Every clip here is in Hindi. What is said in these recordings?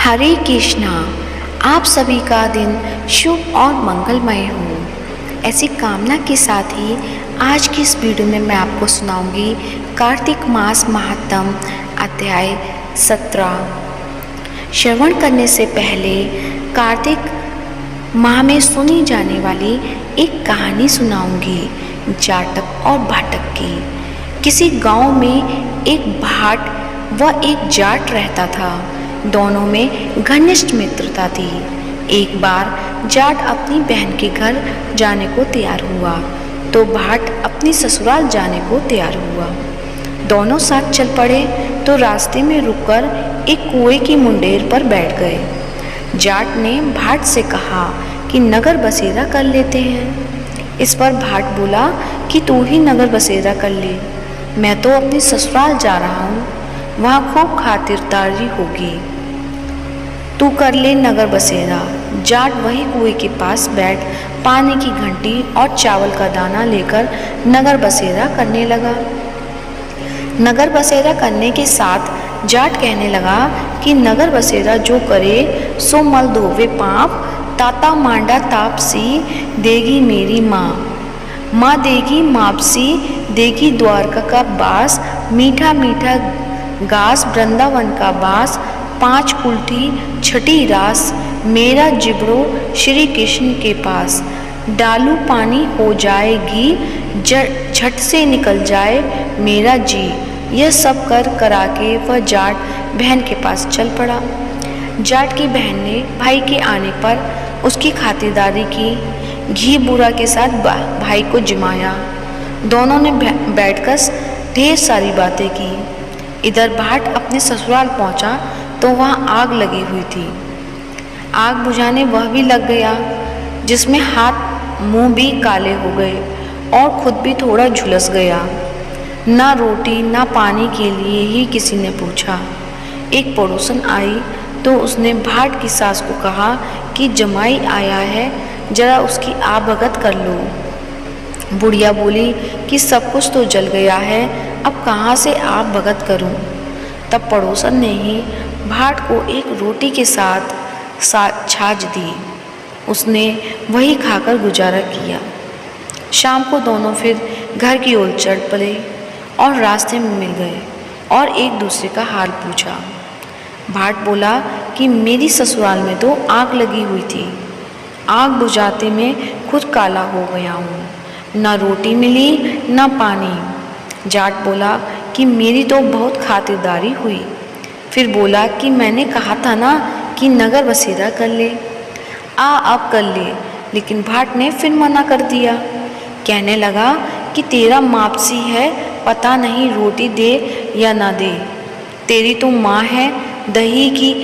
हरे कृष्णा। आप सभी का दिन शुभ और मंगलमय हो, ऐसी कामना के साथ ही आज की इस वीडियो में मैं आपको सुनाऊंगी कार्तिक मास महात्म अध्याय 17। श्रवण करने से पहले कार्तिक माह में सुनी जाने वाली एक कहानी सुनाऊंगी जाटक और भाटक की। किसी गांव में एक भाट व एक जाट रहता था। दोनों में घनिष्ठ मित्रता थी। एक बार जाट अपनी बहन के घर जाने को तैयार हुआ तो भाट अपनी ससुराल जाने को तैयार हुआ। दोनों साथ चल पड़े तो रास्ते में रुककर एक कुएं की मुंडेर पर बैठ गए। जाट ने भाट से कहा कि नगर बसेरा कर लेते हैं। इस पर भाट बोला कि तू ही नगर बसेरा कर ले, मैं तो अपनी ससुराल जा रहा हूँ, वहाँ खूब खातिरदारी होगी, तू कर ले नगर बसेरा। जाट वही कुएं के पास बैठ पानी की घंटी और चावल का दाना लेकर नगर बसेरा करने लगा। नगर बसेरा करने के साथ जाट कहने लगा कि नगर बसेरा जो करे सो मल धोवे पाप, ताता मांडा तापसी देगी मेरी माँ, माँ देगी मापसी देगी द्वारका का बास, मीठा मीठा घास वृंदावन का बास, 5 कुल्ठी छठी रास मेरा जिब्रो श्री कृष्ण के पास, डालू पानी हो जाएगी झट से निकल जाए मेरा जी। यह सब करा के वह जाट बहन के पास चल पड़ा। जाट की बहन ने भाई के आने पर उसकी खातिरदारी की, घी बूरा के साथ भाई को जिमाया। दोनों ने बैठकर ढेर सारी बातें की। इधर भाट अपने ससुराल पहुंचा तो वहाँ आग लगी हुई थी। आग बुझाने वह भी लग गया, जिसमें हाथ मुंह भी काले हो गए और खुद भी थोड़ा झुलस गया। ना रोटी ना पानी के लिए ही किसी ने पूछा। एक पड़ोसन आई तो उसने भाट की सास को कहा कि जमाई आया है, जरा उसकी आप भगत कर लो। बुढ़िया बोली कि सब कुछ तो जल गया है, अब कहाँ से आप भगत करूं। तब पड़ोसन ने ही भाट को एक रोटी के साथ छाछ दी। उसने वही खाकर गुजारा किया। शाम को दोनों फिर घर की ओर चढ़ पड़े और रास्ते में मिल गए और एक दूसरे का हाल पूछा। भाट बोला कि मेरी ससुराल में तो आग लगी हुई थी, आग बुझाते में खुद काला हो गया हूँ, ना रोटी मिली ना पानी। जाट बोला कि मेरी तो बहुत खातिरदारी हुई। फिर बोला कि मैंने कहा था ना कि नगर बसेरा कर ले, अब कर ले। लेकिन भाट ने फिर मना कर दिया। कहने लगा कि तेरा मापसी है, पता नहीं रोटी दे या ना दे, तेरी तो माँ है, दही की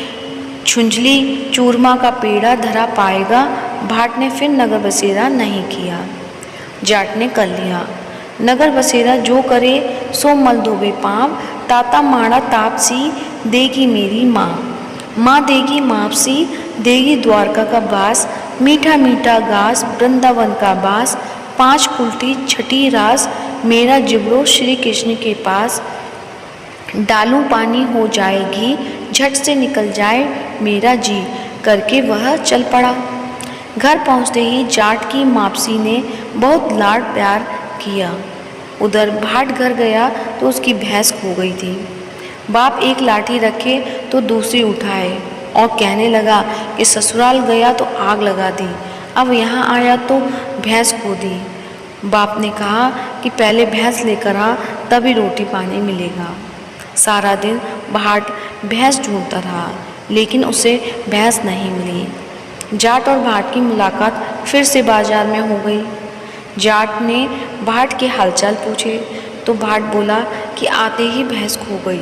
छुंझली चूरमा का पेड़ा धरा पाएगा। भाट ने फिर नगर बसेरा नहीं किया। जाट ने कर लिया। नगर बसेरा जो करे सो मल धोवे पाँव, ताता माड़ा तापसी देगी मेरी माँ, माँ देगी मापसी देगी द्वारका का बास, मीठा मीठा घास वृंदावन का बास, 5 कुल्ठी छठी रास मेरा जिब्रो श्री कृष्ण के पास, डालू पानी हो जाएगी झट से निकल जाए मेरा जी। करके वह चल पड़ा। घर पहुँचते ही जाट की मापसी ने बहुत लाड प्यार किया। उधर भाट घर गया तो उसकी भैंस खो गई थी। बाप एक लाठी रखे तो दूसरी उठाए और कहने लगा कि ससुराल गया तो आग लगा दी, अब यहाँ आया तो भैंस खो दी। बाप ने कहा कि पहले भैंस लेकर आ, तभी रोटी पानी मिलेगा। सारा दिन भाट भैंस ढूंढता रहा, लेकिन उसे भैंस नहीं मिली। जाट और भाट की मुलाकात फिर से बाजार में हो गई। जाट ने भाट के हालचाल पूछे तो भाट बोला कि आते ही भैंस खो गई,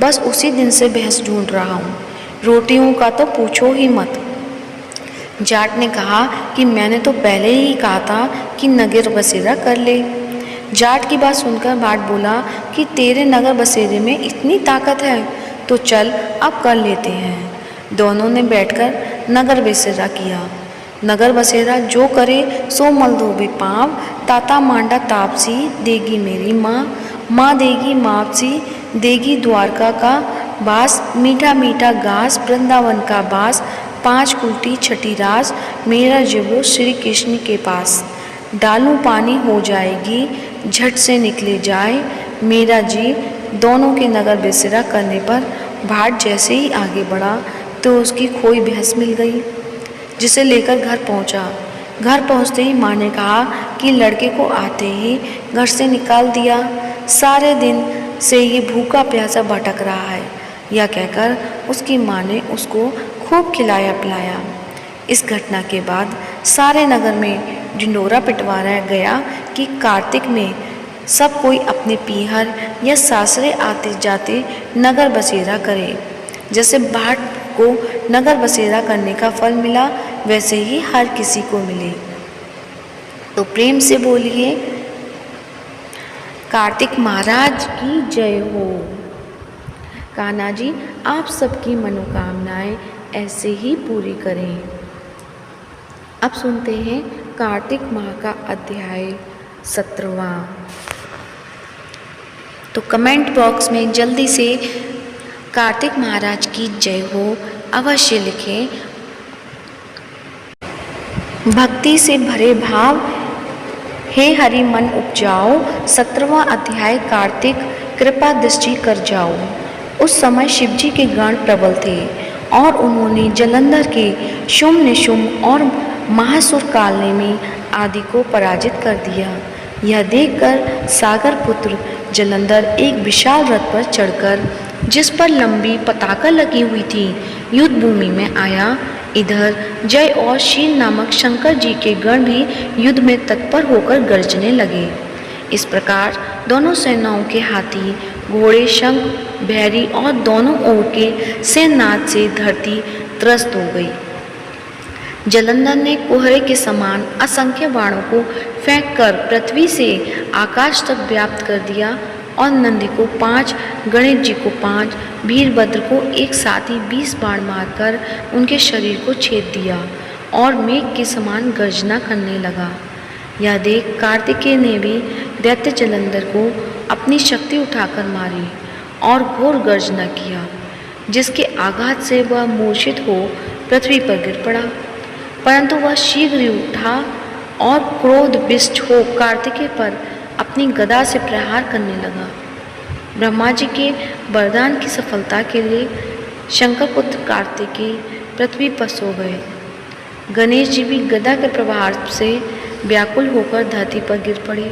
बस उसी दिन से भैंस ढूंढ रहा हूँ, रोटियों का तो पूछो ही मत। जाट ने कहा कि मैंने तो पहले ही कहा था कि नगर बसेरा कर ले। जाट की बात सुनकर भाट बोला कि तेरे नगर बसेरे में इतनी ताकत है तो चल अब कर लेते हैं। दोनों ने बैठकर नगर बसेरा किया। नगर बसेरा जो करे सो मल धोबे पाँव, ताता मांडा तापसी देगी मेरी माँ, माँ देगी मापसी देगी द्वारका का बास मीठा मीठा घास वृंदावन का बास, 5 कुल्टी छठी रास मेरा जबो श्री कृष्ण के पास। डालूं पानी हो जाएगी झट से निकले जाए मेरा जी। दोनों के नगर बसेरा करने पर भाट जैसे ही आगे बढ़ा तो उसकी खोई भैंस मिल गई, जिसे लेकर घर पहुंचा। घर पहुंचते ही माँ ने कहा कि लड़के को आते ही घर से निकाल दिया, सारे दिन से ये भूखा प्यासा भटक रहा है। यह कहकर उसकी माँ ने उसको खूब खिलाया पिलाया। इस घटना के बाद सारे नगर में ढिंढोरा पिटवाया गया कि कार्तिक में सब कोई अपने पीहर या सासरे आते जाते नगर बसेरा करे। जैसे भाट को नगर बसेरा करने का फल मिला, वैसे ही हर किसी को मिले। तो प्रेम से बोलिए कार्तिक महाराज की जय हो। कान्हा जी आप सबकी मनोकामनाएं ऐसे ही पूरी करें। अब सुनते हैं कार्तिक माह का अध्याय 17वां। तो कमेंट बॉक्स में जल्दी से कार्तिक महाराज की जय हो अवश्य लिखें। भक्ति से भरे भाव हे हरि मन उपजाओ, 17वां अध्याय कार्तिक कृपा दृष्टि कर जाओ। उस समय शिवजी के गण प्रबल थे और उन्होंने जलंधर के शुम्भ निशुम्भ और महासुर कालनेमी आदि को पराजित कर दिया। यह देखकर सागर पुत्र जलंधर एक विशाल रथ पर चढ़कर, जिस पर लंबी पताका लगी हुई थी, युद्ध भूमि में आया। इधर जय और शील नामक शंकर जी के गण भी युद्ध में तत्पर होकर गरजने लगे। इस प्रकार दोनों सेनाओं के हाथी, घोड़े, शंख, भैरी और दोनों ओर के सेनाथ से धरती त्रस्त हो गई। जलंधर ने कोहरे के समान असंख्य बाणों को फेंककर पृथ्वी से आकाश तक व्याप्त कर दिया और नंदी को 5, गणेश जी को 5, वीरभद्र को एक साथ ही 20 बाण मारकर उनके शरीर को छेद दिया और मेघ के समान गर्जना करने लगा। यह देख कार्तिकेय ने भी दैत्य जलंधर को अपनी शक्ति उठाकर मारी और घोर गर्जना किया, जिसके आघात से वह मूर्छित हो पृथ्वी पर गिर पड़ा। परंतु वह शीघ्र ही उठा और क्रोध विष्ट हो कार्तिकेय पर अपनी गदा से प्रहार करने लगा। ब्रह्मा जी के वरदान की सफलता के लिए शंकर पुत्र कार्तिकेय पृथ्वी पर सो गए। गणेश जी भी गदा के प्रहार से व्याकुल होकर धरती पर गिर पड़े।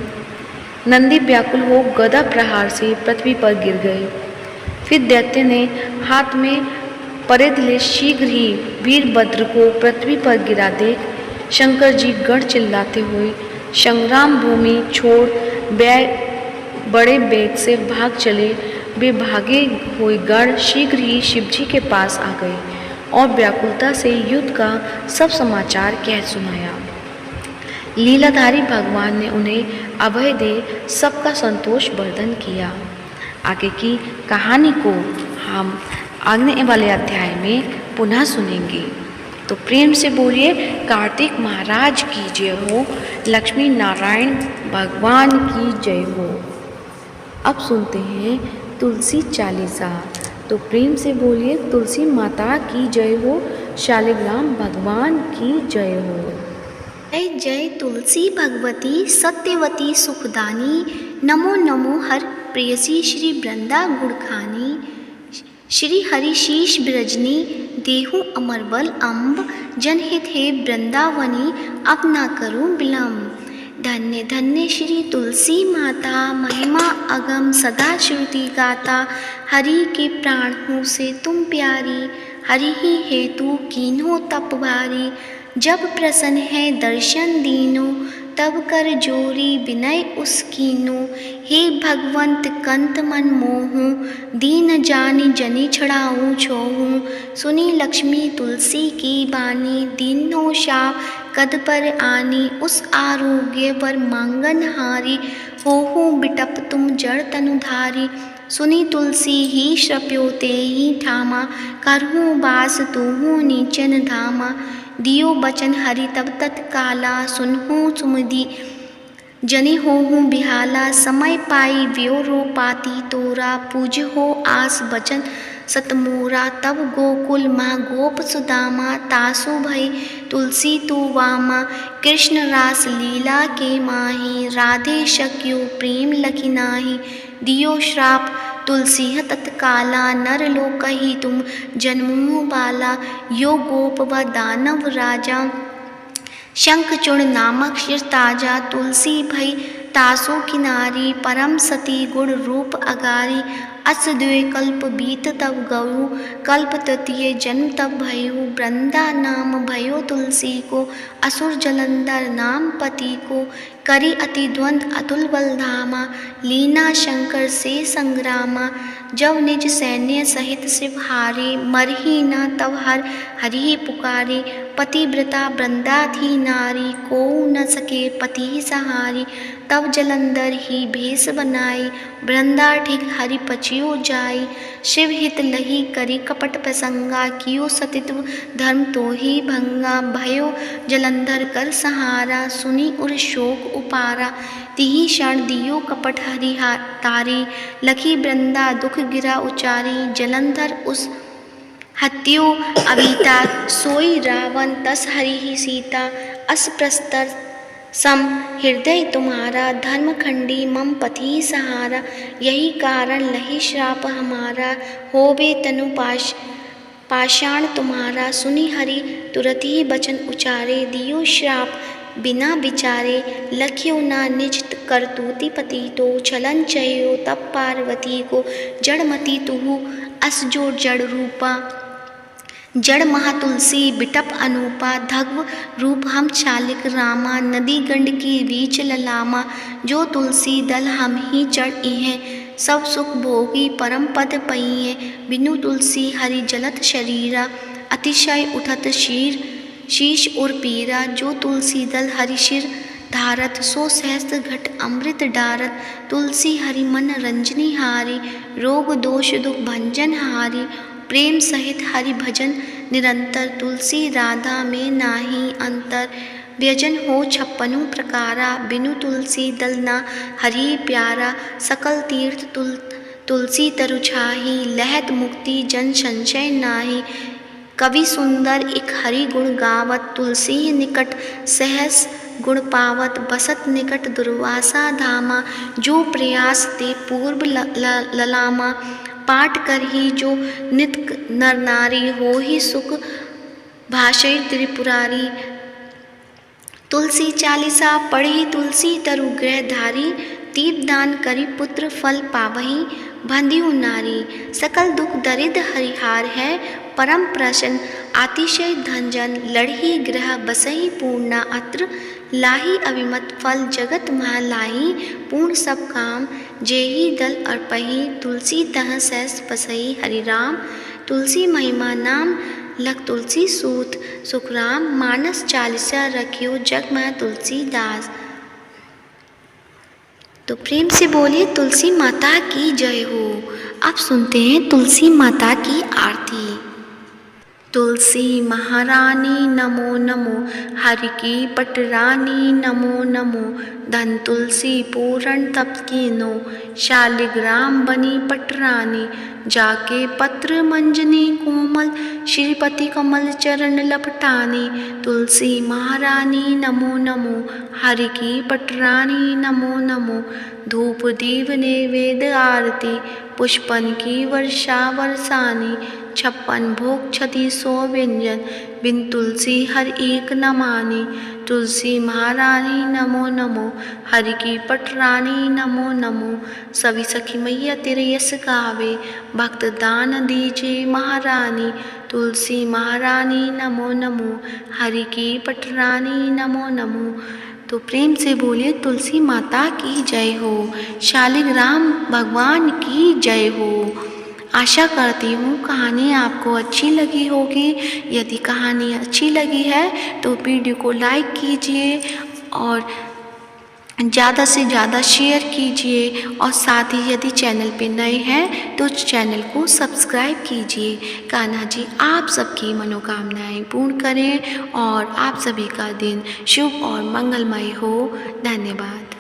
नंदी व्याकुल हो गदा प्रहार से पृथ्वी पर गिर गए। फिर दैत्य ने हाथ में परिध ले शीघ्र ही वीरभद्र को पृथ्वी पर गिरा देख शंकर जी गढ़ चिल्लाते हुए संग्राम भूमि छोड़ बड़े वेग से भाग चले। वे भागे हुए गढ़ शीघ्र ही शिवजी के पास आ गए और व्याकुलता से युद्ध का सब समाचार कह सुनाया। लीलाधारी भगवान ने उन्हें अभय दे सबका संतोष वर्धन किया। आगे की कहानी को हम आगे वाले अध्याय में पुनः सुनेंगे। तो प्रेम से बोलिए कार्तिक महाराज की जय हो, लक्ष्मी नारायण भगवान की जय हो। अब सुनते हैं तुलसी चालीसा। तो प्रेम से बोलिए तुलसी माता की जय हो, शालिग्राम भगवान की जय हो। जय जय तुलसी भगवती सत्यवती सुखदानी, नमो नमो हर प्रेयसी श्री वृंदा गुणखानी। श्री हरि शीश ब्रजनी देहु अमरबल अम्ब, जनहित हे वृंदावनी अब ना करूं विलम्ब। धन्य धन्य श्री तुलसी माता, महिमा अगम सदा श्रुति गाता। हरि के प्राण हूँ से तुम प्यारी, हरि ही हेतु कीन्हो तप भारी। जब प्रसन्न है दर्शन दीनो, तब कर जोरी विनय उसकीनो। हे भगवंत कंत मन मोहूँ, दीन जानि जनि छड़ाऊँ छोहूँ। सुनी लक्ष्मी तुलसी की बानी, दीनो शाप कद पर आनी। उस आरोग्य वर मांगन हारी, होहूँ बिटप तुम जड़ तनुधारी। सुनी तुलसी ही श्रप्योते ही ठामा, करहूँ बास तूहूँ नीचन धामा। दियो बचन हरि तब तत्काला, सुनहूँ सुमधि जनि होहूँ बिहाला। समय पाई व्योरो पाती तोरा, पूज हो आस बचन सतमोरा तब गोकुल मा गोप सुदामा तासु भई तुलसी तू वामा कृष्ण रास लीला के माही राधे शक्यो प्रेम लखी नाही दियो श्राप तुलसी तत्काला नर लोक ही तुम जन्मो बाला यो गोप व दानव राजा शंखचूर्ण नामक शिर ताजा तुलसी भई तासो किनारी परम सती गुण रूप अगारी अस द्वे कल्प बीत तब गऊ कल्प तृतीय जन्म तब भयो वृंदा नाम भयो तुलसी को असुर जलंधर नाम पति को करी अति द्वंद अतुल बलधामा लीना शंकर से संग्रामा जब निज सैन्य सहित शिव हारे मरही न तब हरि पुकारे पतिव्रता वृंदा थी नारी को न सके पति सहारी तब जलंधर ही भेष बनाई वृंदा ठीक हरि पचियो जाई शिव हित लही करी कपट प्रसंगा कियो सतित्व धर्म तो ही भंगा भयो जलंधर कर सहारा सुनी उर शोक उपारा तिही क्षण दियो कपट हरि तारी लखी वृंदा दुख गिरा उचारी जलंधर उस हत्यो अबीता सोई रावण तस हरि ही सीता अस प्रस्तर सम हृदय तुम्हारा धर्म खंडी मम पति सहारा यही कारण लही श्राप हमारा होवे तनु पाषाण तुम्हारा सुनी हरि तुरत ही बचन उचारे दियो श्राप बिना विचारे लख्यो ना निज करतूति पति तो छलन चयो तब पार्वती को जड़मती तुहु अस जो जड़ रूपा जड़ महातुलसी बिटप अनूपा धग्व रूप हम चालिक रामा नदी गंड की रीच ललामा जो तुलसी दल हम ही चढ़ हैं सब सुख भोगी परम पद पइए बिनु तुलसी हरि जलत शरीरा अतिशय उठत शीश उर पीरा जो तुलसी दल हरि शिर धारत सो सहस्त्र घट अमृत डारत तुलसी हरि मन रंजनी हारी रोग दोष दुख भंजन हारी प्रेम सहित हरि भजन निरंतर तुलसी राधा में नाही अंतर व्यजन हो छप्पनु प्रकारा बिनु तुलसी दल ना हरि प्यारा सकल तीर्थ तुलसी तरु छाही लहत मुक्ति जन संशय नाही कवि सुंदर एक हरि गुण गावत तुलसी निकट सहस गुण पावत बसत निकट दुर्वासा धामा जो प्रयास ते पूर्व ललामा पाठ कर ही जो नित्य नर नारी हो ही सुख भाषय त्रिपुरारी तुलसी चालीसा पढ़ी तुलसी तरु ग्रह धारी दीप दान करी पुत्र फल पावही बंधियो नारी सकल दुख दरिद्र हरिहार है परम प्रसन्न अतिशय धनजन लड़ही ग्रह बसही पूर्णा अत्र लाही अभिमत फल जगत महालाही पूर्ण सब काम जेही दल अर्पही तुलसी तह सहस बसही हरिराम तुलसी महिमा नाम लख तुलसी सूत सुखराम मानस चालीसा रखियो जग में तुलसीदास। तो प्रेम से बोलिए तुलसी माता की जय हो। अब सुनते हैं तुलसी माता की आरती। तुलसी महारानी नमो नमो, हरि की पटरानी नमो नमो, धन तुलसी पूरण तप कीनो, शालिग्राम बनी पटरानी, जाके पत्र मंजनी कोमल, श्रीपति कमल चरण लपटानी। तुलसी महारानी नमो नमो, हरि की पटरानी नमो नमो, धूप दीप नैवेद्य आरती, पुष्पन की वर्षा बरसानी, 56 भोग क्षति 100 व्यंजन, बिन तुलसी हर एक न मानी। तुलसी महारानी नमो नमो, हरि की पटरानी नमो नमो, सभी सखी मैया तेरे यश गावे, भक्त दान दीजिए महारानी। तुलसी महारानी नमो नमो, हरि की पटरानी नमो नमो। तो प्रेम से बोलिए तुलसी माता की जय हो, शालिग्राम भगवान की जय हो। आशा करती हूँ कहानी आपको अच्छी लगी होगी। यदि कहानी अच्छी लगी है तो वीडियो को लाइक कीजिए और ज़्यादा से ज़्यादा शेयर कीजिए, और साथ ही यदि चैनल पे नए हैं तो चैनल को सब्सक्राइब कीजिए। कान्हा जी आप सबकी मनोकामनाएं पूर्ण करें और आप सभी का दिन शुभ और मंगलमय हो। धन्यवाद।